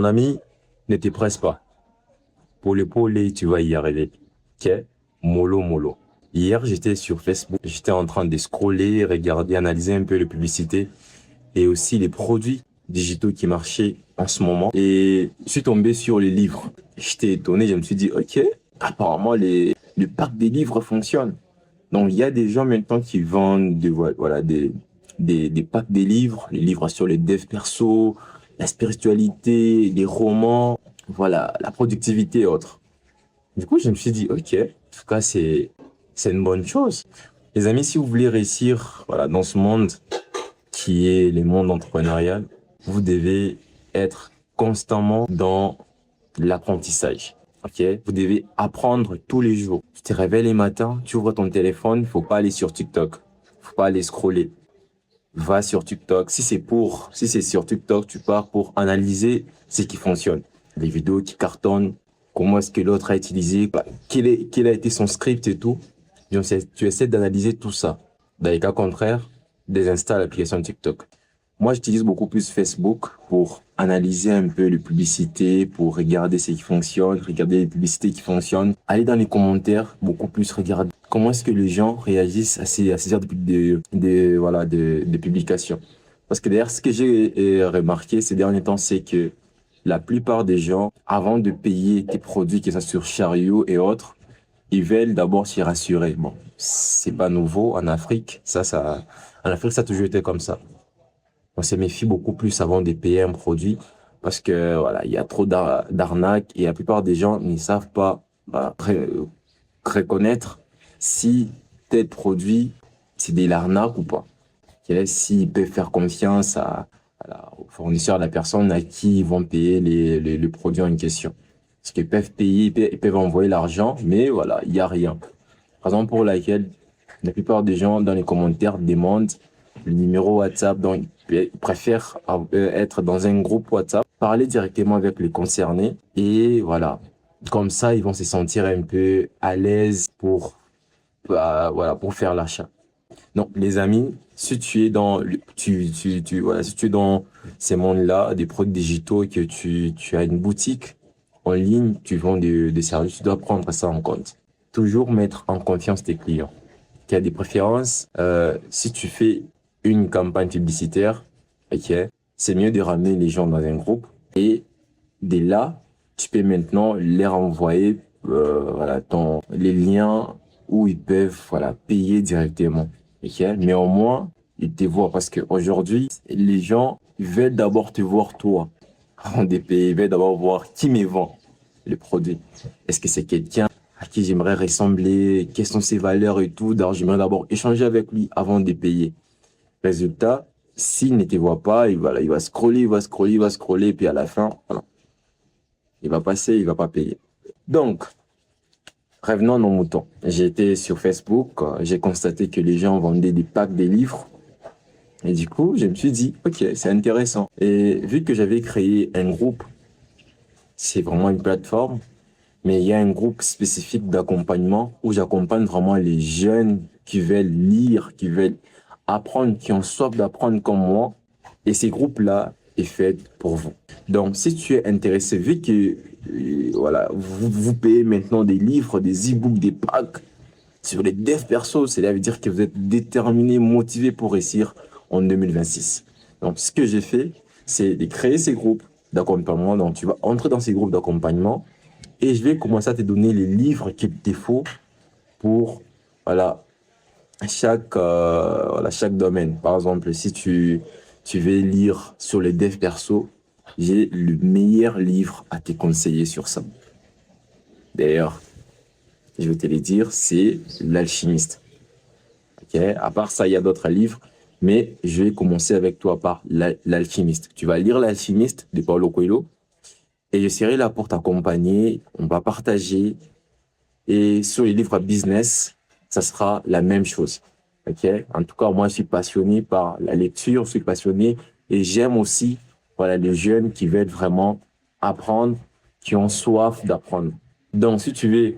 Mon ami, ne te presse pas. Pour le pôle, tu vas y arriver. Ok? Mollo, mollo. Hier, j'étais sur Facebook. J'étais en train de scroller, regarder, analyser un peu les publicités et aussi les produits digitaux qui marchaient en ce moment. Et je suis tombé sur les livres. J'étais étonné, je me suis dit, ok, apparemment, le pack des livres fonctionne. Donc, il y a des gens maintenant qui vendent voilà, des packs des livres, les livres sur les dev perso, la spiritualité, les romans, voilà, la productivité et autres. Du coup, je me suis dit, ok, en tout cas, c'est une bonne chose. Les amis, si vous voulez réussir, voilà, dans ce monde qui est le monde entrepreneurial, vous devez être constamment dans l'apprentissage. Ok? Vous devez apprendre tous les jours. Tu te réveilles les matins, tu ouvres ton téléphone, faut pas aller sur TikTok. Faut pas aller scroller. Va sur TikTok. Si c'est sur TikTok, tu pars pour analyser ce qui fonctionne. Les vidéos qui cartonnent, comment est-ce que l'autre a utilisé, quel a été son script et tout. Donc, tu essaies d'analyser tout ça. Dans les cas contraires, désinstalle l'application TikTok. Moi, j'utilise beaucoup plus Facebook pour analyser un peu les publicités, pour regarder ce qui fonctionne, regarder les publicités qui fonctionnent, aller dans les commentaires, beaucoup plus regarder comment est-ce que les gens réagissent à ces genres voilà, de publications. Parce que d'ailleurs, ce que j'ai remarqué ces derniers temps, c'est que la plupart des gens, avant de payer des produits, que ce soit sur Chariot et autres, ils veulent d'abord s'y rassurer. Bon, c'est pas nouveau en Afrique. En Afrique, ça a toujours été comme ça. On se méfie beaucoup plus avant de payer un produit parce que voilà, il y a trop d'arnaques et la plupart des gens ne savent pas reconnaître si tel produit c'est de l'arnaque ou pas. S'ils peuvent faire confiance au fournisseur, à la personne à qui ils vont payer le produit en question. Parce qu'ils peuvent payer, ils peuvent envoyer l'argent, mais voilà, il n'y a rien. Raison pour laquelle la plupart des gens dans les commentaires demandent le numéro WhatsApp, donc ils préfèrent être dans un groupe WhatsApp, parler directement avec les concernés et voilà. Comme ça, ils vont se sentir un peu à l'aise voilà, pour faire l'achat. Donc, les amis, si tu es voilà, si tu es dans ces mondes-là, des produits digitaux et que tu as une boutique en ligne, tu vends des services, tu dois prendre ça en compte. Toujours mettre en confiance tes clients. Qui a des préférences, si tu fais une campagne publicitaire, ok, c'est mieux de ramener les gens dans un groupe et dès là, tu peux maintenant leur envoyer voilà, les liens où ils peuvent voilà, payer directement. Ok. Mais au moins, ils te voient parce qu'aujourd'hui, les gens veulent d'abord te voir toi avant de payer. Ils veulent d'abord voir qui me vend le produit. Est-ce que c'est quelqu'un à qui j'aimerais ressembler? Quelles sont ses valeurs et tout? Donc, j'aimerais d'abord échanger avec lui avant de payer. Résultat, s'il ne te voit pas, voilà, il va scroller, il va scroller, il va scroller, puis à la fin, voilà, il va passer, il va pas payer. Donc, revenons à nos moutons. J'ai été sur Facebook, j'ai constaté que les gens vendaient des packs de livres. Et du coup, je me suis dit, ok, c'est intéressant. Et vu que j'avais créé un groupe, c'est vraiment une plateforme, mais il y a un groupe spécifique d'accompagnement où j'accompagne vraiment les jeunes qui veulent lire, qui veulent apprendre, qui ont soif d'apprendre comme moi. Et ces groupes-là est fait pour vous. Donc, si tu es intéressé, vu que voilà, vous payez maintenant des livres, des e-books, des packs sur les devs perso, cela veut dire que vous êtes déterminé, motivé pour réussir en 2026. Donc, ce que j'ai fait, c'est de créer ces groupes d'accompagnement. Donc, tu vas entrer dans ces groupes d'accompagnement et je vais commencer à te donner les livres qu'il te faut pour voilà, chaque domaine. Par exemple, si tu veux lire sur les devs perso, j'ai le meilleur livre à te conseiller sur ça. D'ailleurs, je vais te le dire, c'est L'Alchimiste. Ok. À part ça, il y a d'autres livres, mais je vais commencer avec toi par L'Alchimiste. Tu vas lire L'Alchimiste de Paulo Coelho et je serai là pour t'accompagner. On va partager. Et sur les livres business, ça sera la même chose. Ok. En tout cas, moi, je suis passionné par la lecture, je suis passionné et j'aime aussi, voilà, les jeunes qui veulent vraiment apprendre, qui ont soif d'apprendre. Donc, si tu veux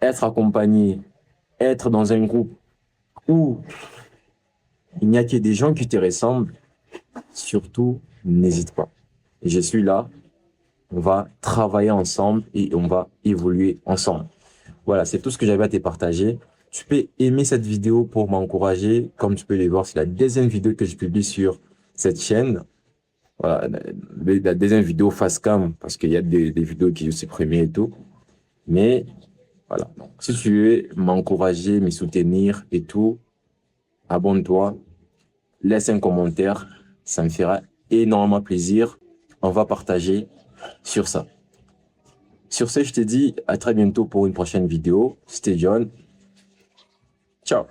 être accompagné, être dans un groupe où il n'y a que des gens qui te ressemblent, surtout, n'hésite pas. Et je suis là on va travailler ensemble et on va évoluer ensemble. Voilà, c'est tout ce que j'avais à te partager. Tu peux aimer cette vidéo pour m'encourager. Comme tu peux les voir, c'est la deuxième vidéo que je publie sur cette chaîne. Voilà, la deuxième vidéo face cam, parce qu'il y a des vidéos qui sont supprimées et tout. Mais voilà, si tu veux m'encourager, me soutenir et tout, abonne-toi, laisse un commentaire, ça me fera énormément plaisir. On va partager sur ça. Sur ce, je te dis à très bientôt pour une prochaine vidéo. C'était John. Ciao.